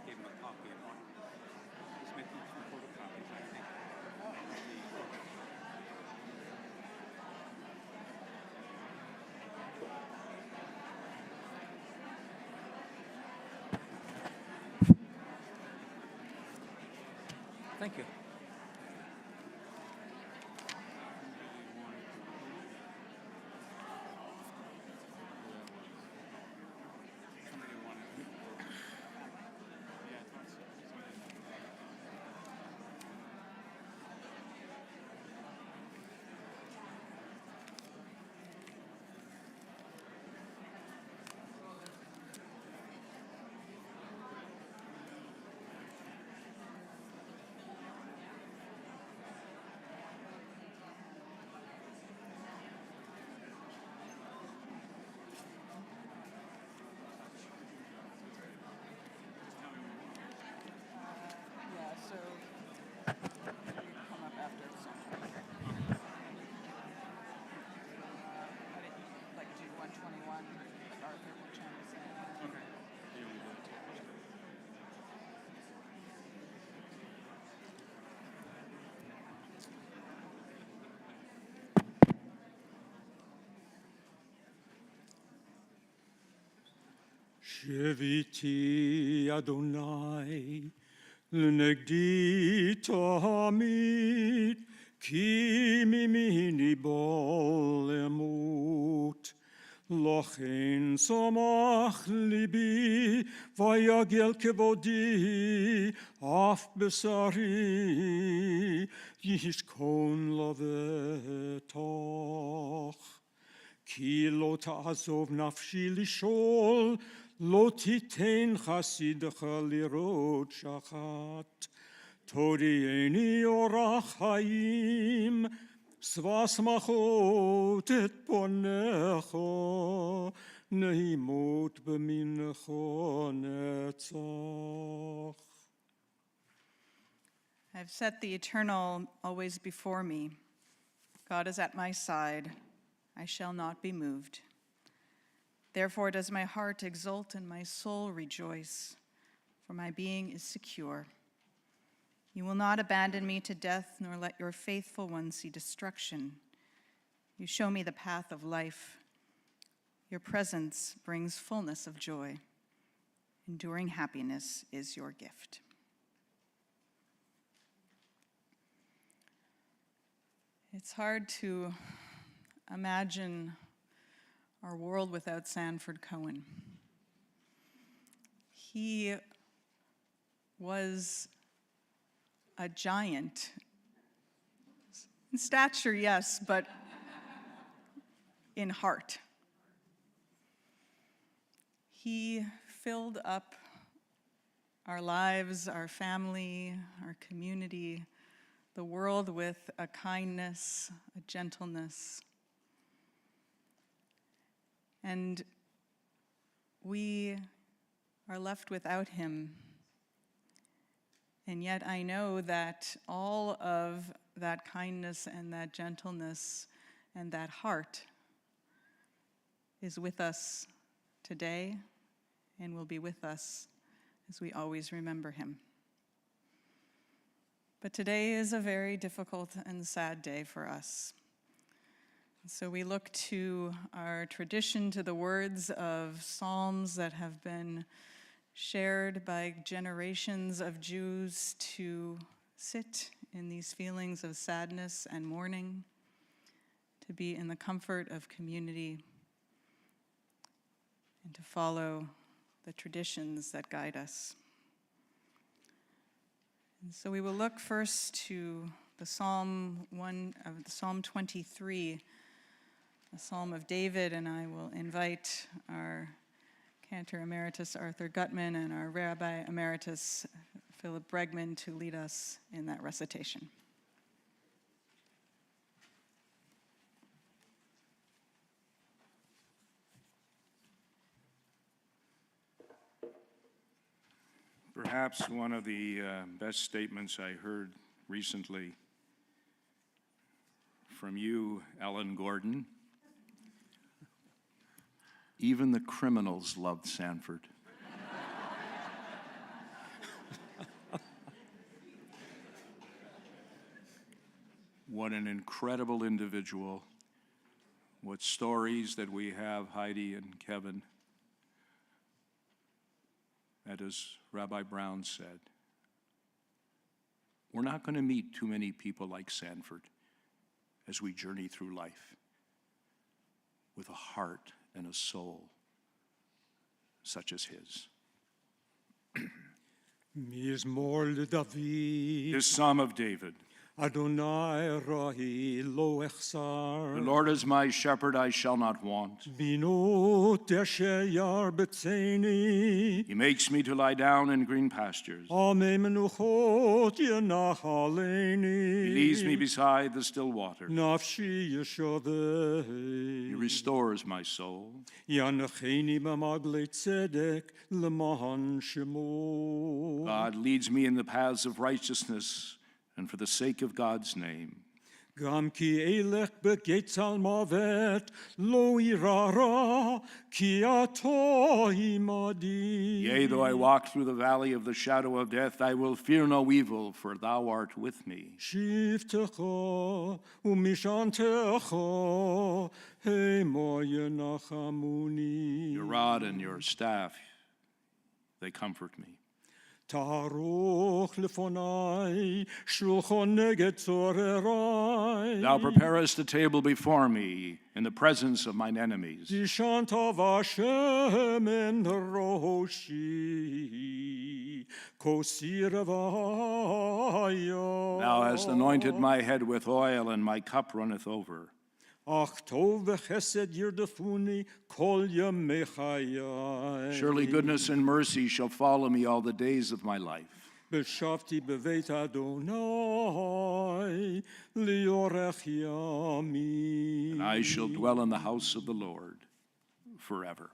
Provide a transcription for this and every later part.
gave him a copy of one. He's making some photocopies, I think. Thank you. Shiviti Adonai, l'negdi tamid, ki mimini bolemut. Lochen samach libi, vayagel kevodi, af besari, yishkon lavetach. Ki lo ta'azov nafshi lishol, lo titen chasidcha lirot shachat. Torieni orach hayim, svas machot et ponecho, nehimot b'mincho netzach. I've set the eternal always before me. God is at my side. I shall not be moved. Therefore does my heart exult and my soul rejoice, for my being is secure. You will not abandon me to death, nor let your faithful one see destruction. You show me the path of life. Your presence brings fullness of joy. Enduring happiness is your gift. It's hard to imagine our world without Sanford Cohen. He was a giant. In stature, yes, but in heart. He filled up our lives, our family, our community, the world with a kindness, a gentleness. And we are left without him. And yet I know that all of that kindness and that gentleness and that heart is with us today and will be with us as we always remember him. But today is a very difficult and sad day for us. So we look to our tradition, to the words of Psalms that have been shared by generations of Jews to sit in these feelings of sadness and mourning, to be in the comfort of community, and to follow the traditions that guide us. And so we will look first to the Psalm 23, a Psalm of David, and I will invite our Cantor Emeritus Arthur Gutman and our Rabbi Emeritus Philip Bregman to lead us in that recitation. Perhaps one of the best statements I heard recently from you, Ellen Gordon. Even the criminals loved Sanford. What an incredible individual. What stories that we have, Heidi and Kevin. And as Rabbi Brown said, we're not going to meet too many people like Sanford as we journey through life with a heart and a soul such as his. Mizmor LeDavid, This Psalm of David. Adonai Rahi lo echsar. The Lord is my shepherd, I shall not want. Binot Yar Betzeni. He makes me to lie down in green pastures. Ame menuchot He Yenachaleni. leads me beside the still waters. Nafshi Yeshodei. He restores my soul. Yanacheni b'magle tzedek l'mahan shemo. God leads me in the paths of righteousness, and for the sake of God's name. Gam ki elech begetz al mavet lo irara ki ato imadi. Yea, though I walk through the valley of the shadow of death, I will fear no evil, for thou art with me. Shivtecha umishantecha hema yenachamuni. Your rod and your staff, they comfort me. Taruch lefonai shulchan neged tzorerai. Thou preparest a table before me in the presence of mine enemies. Dishantav Hashem en roshi kosiravayo. Thou hast anointed my head with oil, and my cup runneth over. Ach tov v'chesed yirdefuni kol yamei chayai. Surely goodness and mercy shall follow me all the days of my life. Beshavti beveit Adonai liorech yami. And I shall dwell in the house of the Lord forever.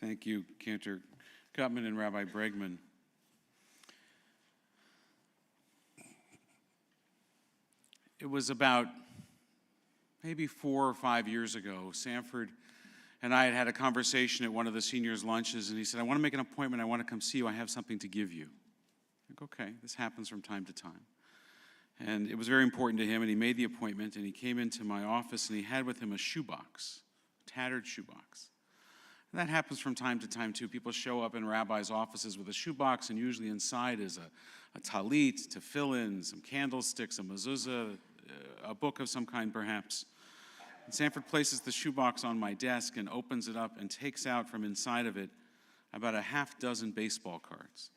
Thank you, Cantor Gutman and Rabbi Bregman. It was about maybe 4 or 5 years ago. Sanford and I had had a conversation at one of the seniors' lunches, and he said, I want to make an appointment. I want to come see you. I have something to give you. I'm like, okay, this happens from time to time. And it was very important to him, and he made the appointment, and he came into my office, and he had with him a shoebox, a tattered shoebox. And that happens from time to time, too. People show up in rabbis' offices with a shoebox, and usually inside is a talit, tefillin, some candlesticks, a mezuzah, a book of some kind, perhaps. And Sanford places the shoebox on my desk and opens it up and takes out from inside of it about a half dozen baseball cards.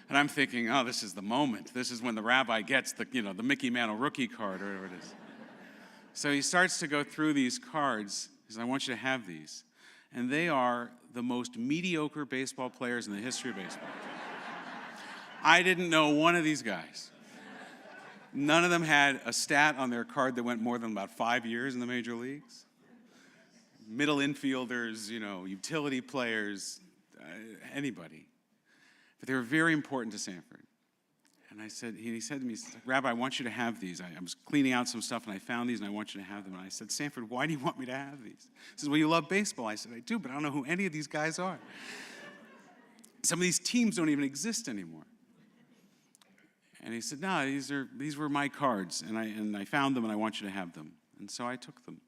And I'm thinking, oh, this is the moment. This is when the rabbi gets the Mickey Mantle rookie card, or whatever it is. So he starts to go through these cards. He says, I want you to have these. And they are the most mediocre baseball players in the history of baseball. I didn't know one of these guys. None of them had a stat on their card that went more than about 5 years in the major leagues. Middle infielders, utility players, anybody. But they were very important to Sanford. And he said to me, Rabbi, I want you to have these. I was cleaning out some stuff, and I found these, and I want you to have them. And I said, Sanford, why do you want me to have these? He says, well, you love baseball. I said, I do, but I don't know who any of these guys are. Some of these teams don't even exist anymore. And he said, no, these were my cards, and I found them, and I want you to have them. And so I took them.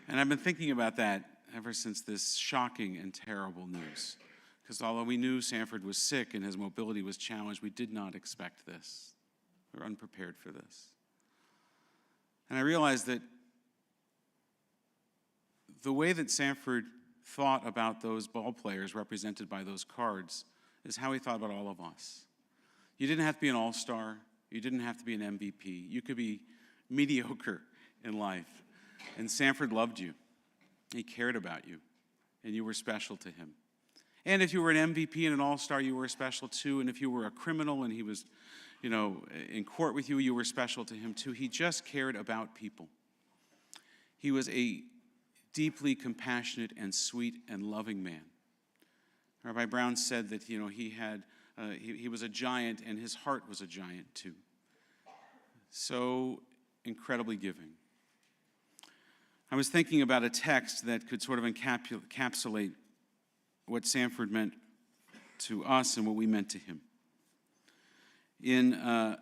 And I've been thinking about that ever since this shocking and terrible news. Because although we knew Sanford was sick and his mobility was challenged, we did not expect this. We were unprepared for this. And I realized that the way that Sanford thought about those ball players represented by those cards is how he thought about all of us. You didn't have to be an all-star. You didn't have to be an MVP. You could be mediocre in life. And Sanford loved you. He cared about you. And you were special to him. And if you were an MVP and an all-star, you were special too. And if you were a criminal and he was, in court with you, you were special to him too. He just cared about people. He was a deeply compassionate and sweet and loving man. Rabbi Brown said that, he was a giant and his heart was a giant too. So incredibly giving. I was thinking about a text that could sort of encapsulate what Sanford meant to us and what we meant to him. In a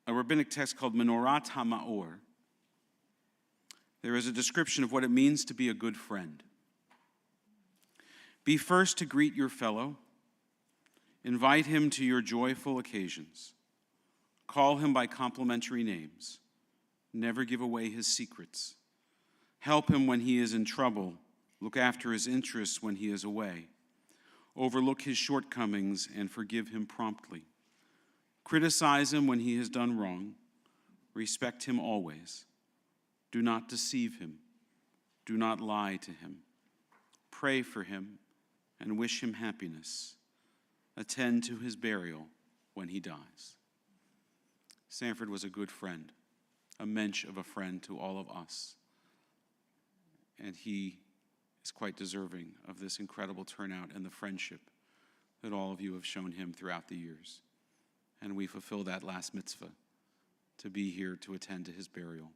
rabbinic text called Menorat HaMaor, there is a description of what it means to be a good friend. Be first to greet your fellow. Invite him to your joyful occasions. Call him by complimentary names. Never give away his secrets. Help him when he is in trouble. Look after his interests when he is away. Overlook his shortcomings and forgive him promptly. Criticize him when he has done wrong. Respect him always. Do not deceive him. Do not lie to him. Pray for him and wish him happiness. Attend to his burial when he dies. Sanford was a good friend, a mensch of a friend to all of us. And he is quite deserving of this incredible turnout and the friendship that all of you have shown him throughout the years. And we fulfill that last mitzvah, to be here to attend to his burial.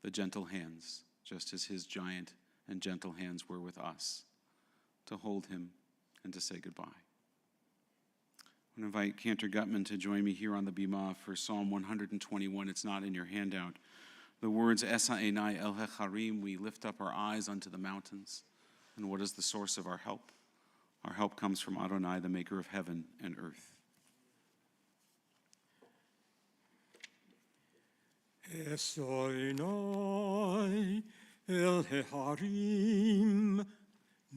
The gentle hands, just as his giant and gentle hands were with us, to hold him and to say goodbye. I want to invite Cantor Gutman to join me here on the bima for Psalm 121. It's not in your handout. The words, Esa Einai El Hecharim, we lift up our eyes unto the mountains. And what is the source of our help? Our help comes from Adonai, the maker of heaven and earth. Esa Einai El Hecharim,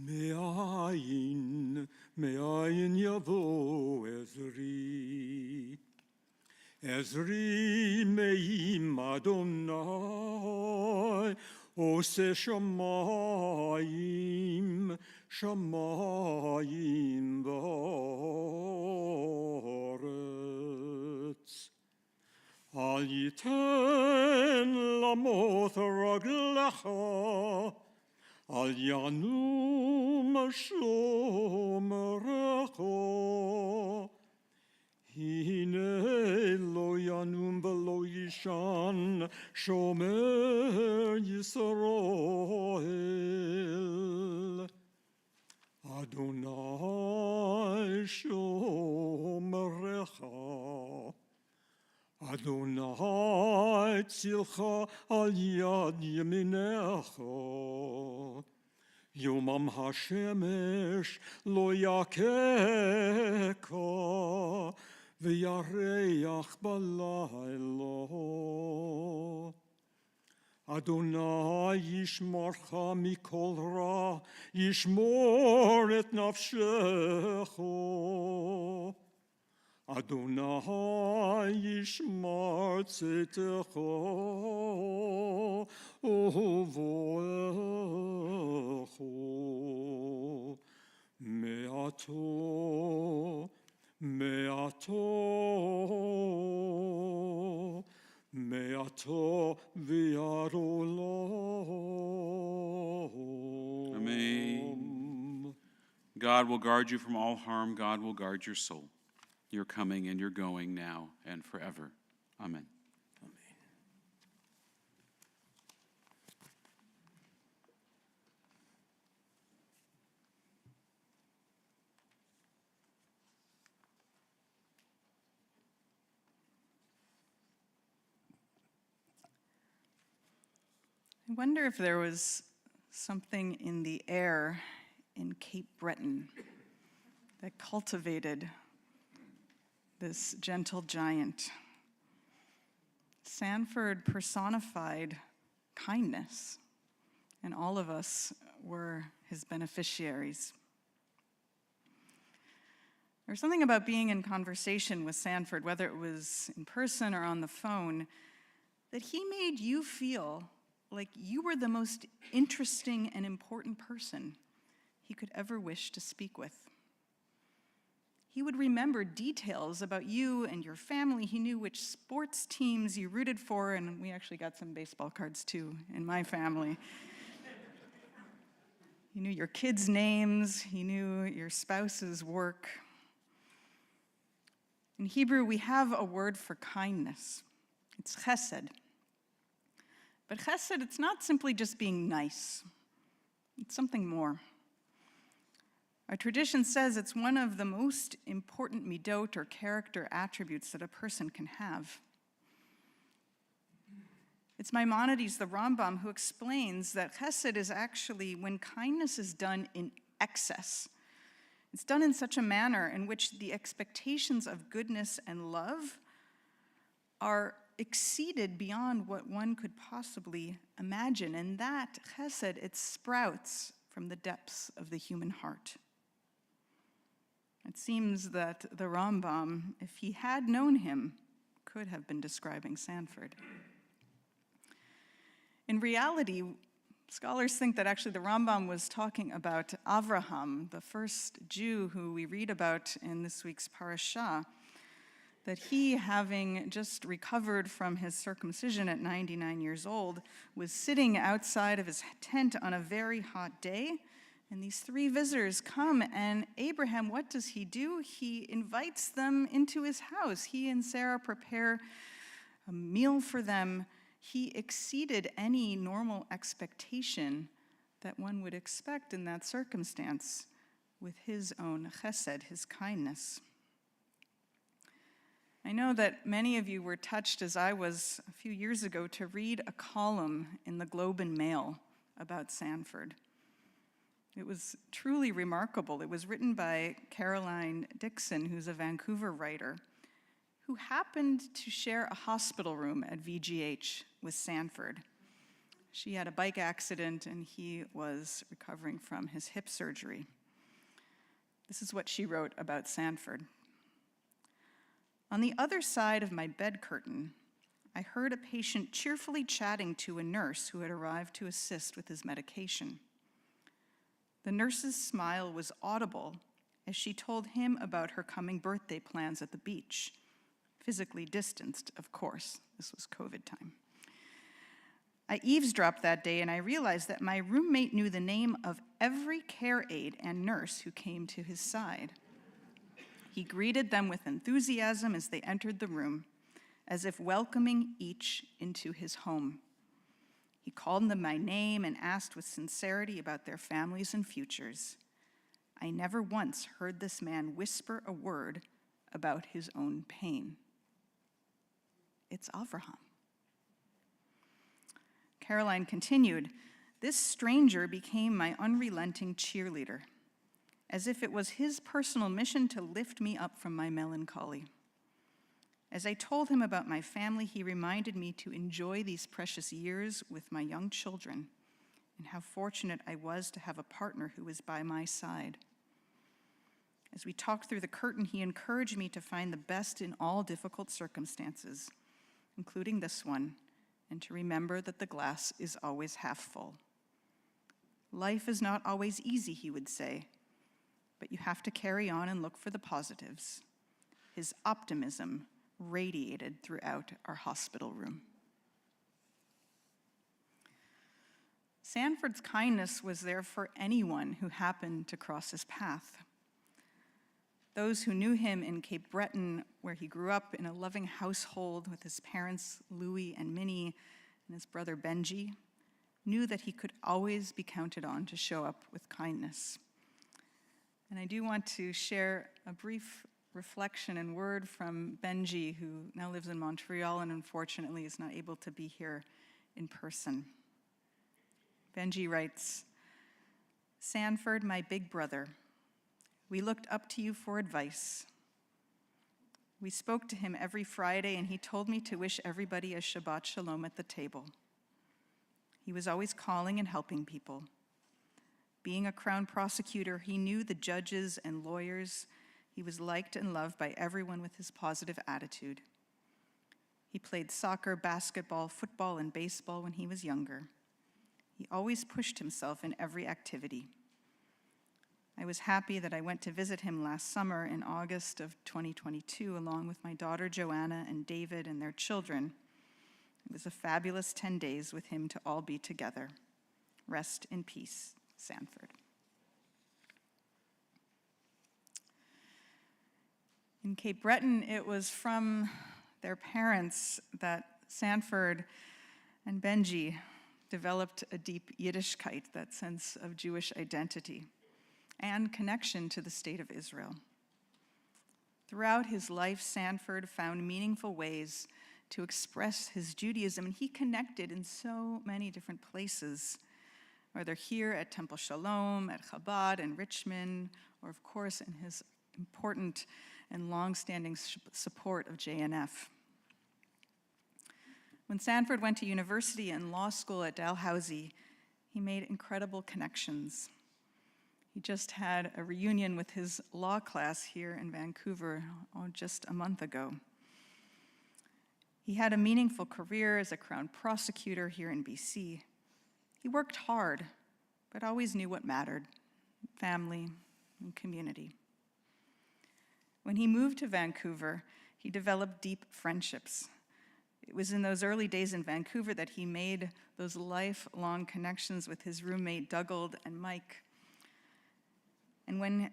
Me'ayin yavo Ezri. Ezri me'im Adonai, Ose shamayim v'aretz. Al yiten lamoth raglecha, Al yanum shomerecha. Hine lo yanum v'lo yishan, shomer Yisrael. Adonai shomerecha. Adonai tzilcha al yad yeminecha. Yomam hashemesh lo yakeka, v'yareach balaylo. Adonai yishmorcha mikol ra, yishmor et nafshecha. Adonai yishmar tzetecha uvoecha. Me'ato, me'ato, me'ato v'yad olam. Amen. God will guard you from all harm. God will guard your soul. You're coming and you're going now and forever. Amen. I wonder if there was something in the air in Cape Breton that cultivated this gentle giant. Sanford personified kindness, and all of us were his beneficiaries. There's something about being in conversation with Sanford, whether it was in person or on the phone, that he made you feel like you were the most interesting and important person he could ever wish to speak with. He would remember details about you and your family. He knew which sports teams you rooted for, and we actually got some baseball cards too in my family. He knew your kids' names. He knew your spouse's work. In Hebrew, we have a word for kindness. It's chesed. But chesed, it's not simply just being nice. It's something more. Our tradition says it's one of the most important midot or character attributes that a person can have. It's Maimonides, the Rambam, who explains that chesed is actually when kindness is done in excess. It's done in such a manner in which the expectations of goodness and love are exceeded beyond what one could possibly imagine. And that chesed, it sprouts from the depths of the human heart. It seems that the Rambam, if he had known him, could have been describing Sanford. In reality, scholars think that actually the Rambam was talking about Avraham, the first Jew who we read about in this week's parashah, that he, having just recovered from his circumcision at 99 years old, was sitting outside of his tent on a very hot day, and these three visitors come, and Abraham, what does he do? He invites them into his house. He and Sarah prepare a meal for them. He exceeded any normal expectation that one would expect in that circumstance with his own chesed, his kindness. I know that many of you were touched, as I was a few years ago, to read a column in the Globe and Mail about Sanford. It was truly remarkable. It was written by Caroline Dixon, who's a Vancouver writer, who happened to share a hospital room at VGH with Sanford. She had a bike accident and he was recovering from his hip surgery. This is what she wrote about Sanford. On the other side of my bed curtain, I heard a patient cheerfully chatting to a nurse who had arrived to assist with his medication. The nurse's smile was audible as she told him about her coming birthday plans at the beach. Physically distanced, of course. This was COVID time. I eavesdropped that day and I realized that my roommate knew the name of every care aide and nurse who came to his side. He greeted them with enthusiasm as they entered the room, as if welcoming each into his home. He called them by name and asked with sincerity about their families and futures. I never once heard this man whisper a word about his own pain. It's Avraham. Caroline continued, this stranger became my unrelenting cheerleader, as if it was his personal mission to lift me up from my melancholy. As I told him about my family, he reminded me to enjoy these precious years with my young children and how fortunate I was to have a partner who was by my side. As we talked through the curtain, he encouraged me to find the best in all difficult circumstances, including this one, and to remember that the glass is always half full. Life is not always easy, he would say, but you have to carry on and look for the positives. His optimism radiated throughout our hospital room. Sanford's kindness was there for anyone who happened to cross his path. Those who knew him in Cape Breton, where he grew up in a loving household with his parents, Louis and Minnie, and his brother Benji, knew that he could always be counted on to show up with kindness. And I do want to share a brief reflection and word from Benji, who now lives in Montreal and unfortunately is not able to be here in person. Benji writes, Sanford, my big brother, we looked up to you for advice. We spoke to him every Friday, and he told me to wish everybody a Shabbat Shalom at the table. He was always calling and helping people. Being a Crown prosecutor, he knew the judges and lawyers. He was liked and loved by everyone with his positive attitude. He played soccer, basketball, football, and baseball when he was younger. He always pushed himself in every activity. I was happy that I went to visit him last summer in August of 2022, along with my daughter Joanna and David and their children. It was a fabulous 10 days with him to all be together. Rest in peace, Sanford. In Cape Breton, it was from their parents that Sanford And Benji developed a deep Yiddishkeit, that sense of Jewish identity and connection to the state of Israel. Throughout his life, Sanford found meaningful ways to express his Judaism, and he connected in so many different places, whether here at Temple Sholom, at Chabad in Richmond, or of course in his important and long-standing support of JNF. When Sanford went to university and law school at Dalhousie, he made incredible connections. He just had a reunion with his law class here in Vancouver just a month ago. He had a meaningful career as a Crown prosecutor here in BC. He worked hard, but always knew what mattered: family and community. When he moved to Vancouver, he developed deep friendships. It was in those early days in Vancouver that he made those lifelong connections with his roommate Dougald and Mike. And when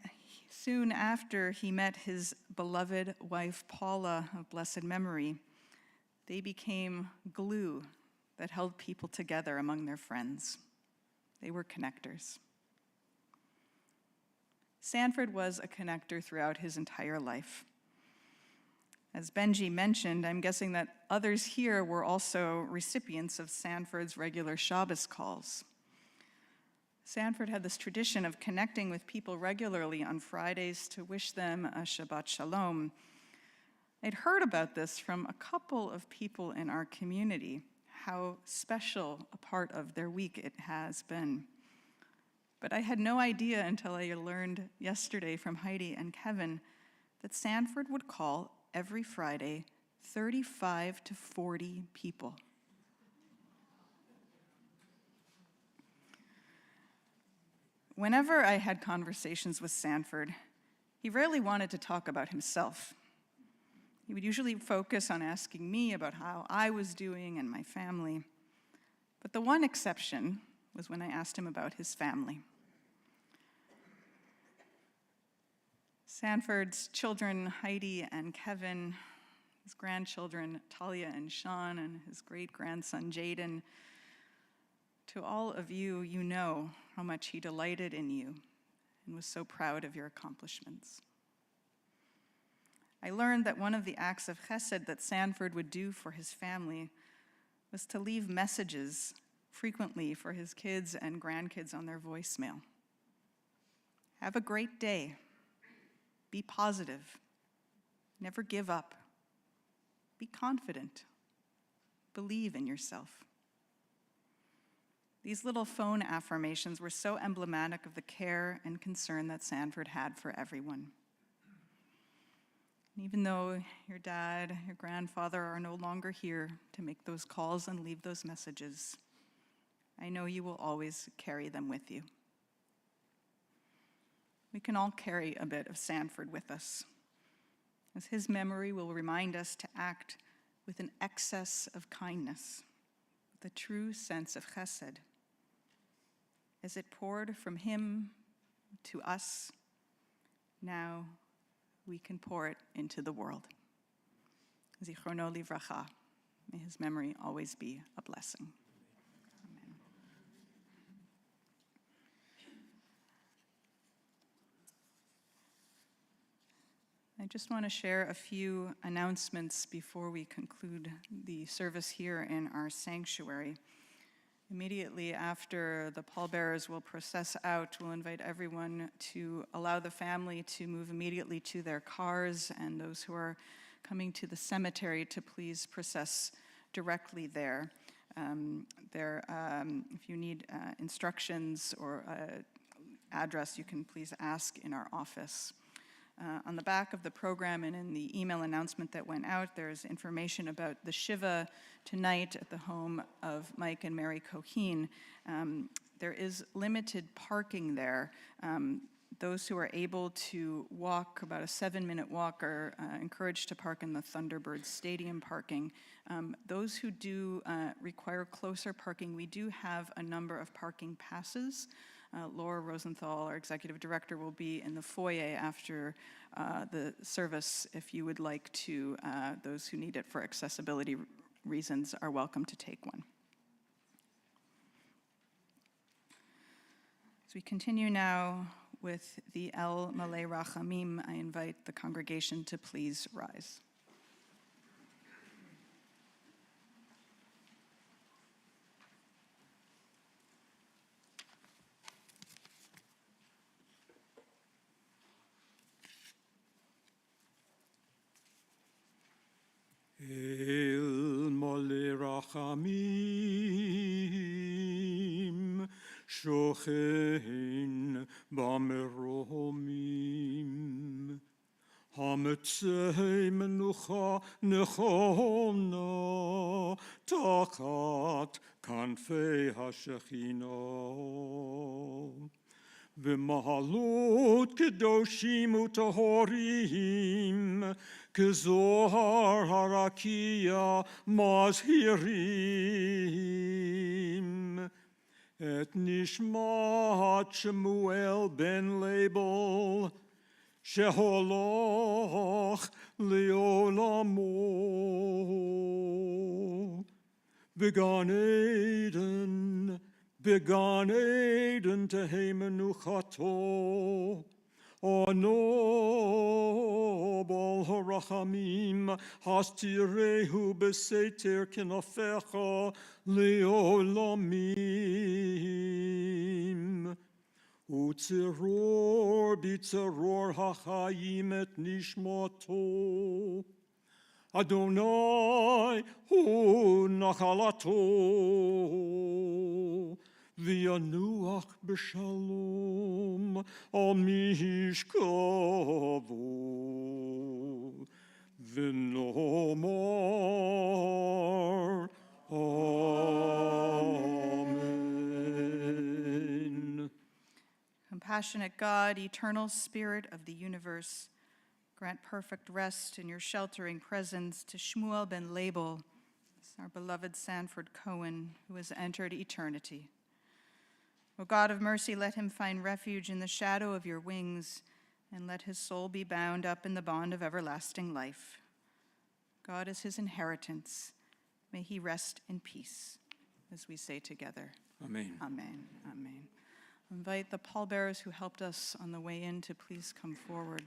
soon after he met his beloved wife Paula of blessed memory, they became glue that held people together among their friends. They were connectors. Sanford was a connector throughout his entire life. As Benji mentioned, I'm guessing that others here were also recipients of Sanford's regular Shabbos calls. Sanford had this tradition of connecting with people regularly on Fridays to wish them a Shabbat Shalom. I'd heard about this from a couple of people in our community, how special a part of their week it has been. But I had no idea until I learned yesterday from Heidi and Kevin that Sanford would call every Friday 35 to 40 people. Whenever I had conversations with Sanford, he rarely wanted to talk about himself. He would usually focus on asking me about how I was doing and my family. But the one exception was when I asked him about his family. Sanford's children, Heidi and Kevin, his grandchildren, Talia and Sean, and his great-grandson, Jaden. To all of you, you know how much he delighted in you and was so proud of your accomplishments. I learned that one of the acts of chesed that Sanford would do for his family was to leave messages frequently for his kids and grandkids on their voicemail. Have a great day. Be positive. Never give up. Be confident. Believe in yourself. These little phone affirmations were so emblematic of the care and concern that Sanford had for everyone. And even though your dad, your grandfather are no longer here to make those calls and leave those messages, I know you will always carry them with you. We can all carry a bit of Sanford with us, as his memory will remind us to act with an excess of kindness, with a true sense of chesed. As it poured from him to us, now we can pour it into the world. Zichrono livracha. May his memory always be a blessing. Amen. I just want to share a few announcements before we conclude the service here in our sanctuary. Immediately after the pallbearers will process out, we'll invite everyone to allow the family to move immediately to their cars, and those who are coming to the cemetery to please process directly there. If you need instructions or address, you can please ask in our office. On the back of the program and in the email announcement that went out, there's information about the Shiva tonight at the home of Mike and Mary Cohen. There is limited parking there. Those who are able to walk, about a 7-minute walk, are encouraged to park in the Thunderbird Stadium parking. Those who do require closer parking, we do have a number of parking passes. Laura Rosenthal, our executive director, will be in the foyer after the service. If you would like to, those who need it for accessibility reasons are welcome to take one. we continue now with the El Malei Rachamim, I invite the congregation to please rise. El Malei Rachamim, Shochen Bameromim, Hametzei Menucha Nechona, Tachat Kanfei HaShechina. V'mahalot kedoshim utahorim, kezohar harakia mazhirim. Et nishmat Shemuel ben Label, sheholach leolamo. Began Eden tehei menuchato, ono bal harachamim hastirehu beseter kenafecha leolamim. Utzeror bitzeror hachayim et nishmato. Adonai hu nachalato. V'yanuach b'shalom al mishkavo v'nomar Amen. Compassionate God, eternal Spirit of the universe, grant perfect rest in your sheltering presence to Shmuel ben Label, our beloved Sanford Cohen, who has entered eternity. O God of mercy, let him find refuge in the shadow of your wings, and let his soul be bound up in the bond of everlasting life. God is his inheritance. May he rest in peace, as we say together. Amen. Amen. Amen. I invite the pallbearers who helped us on the way in to please come forward.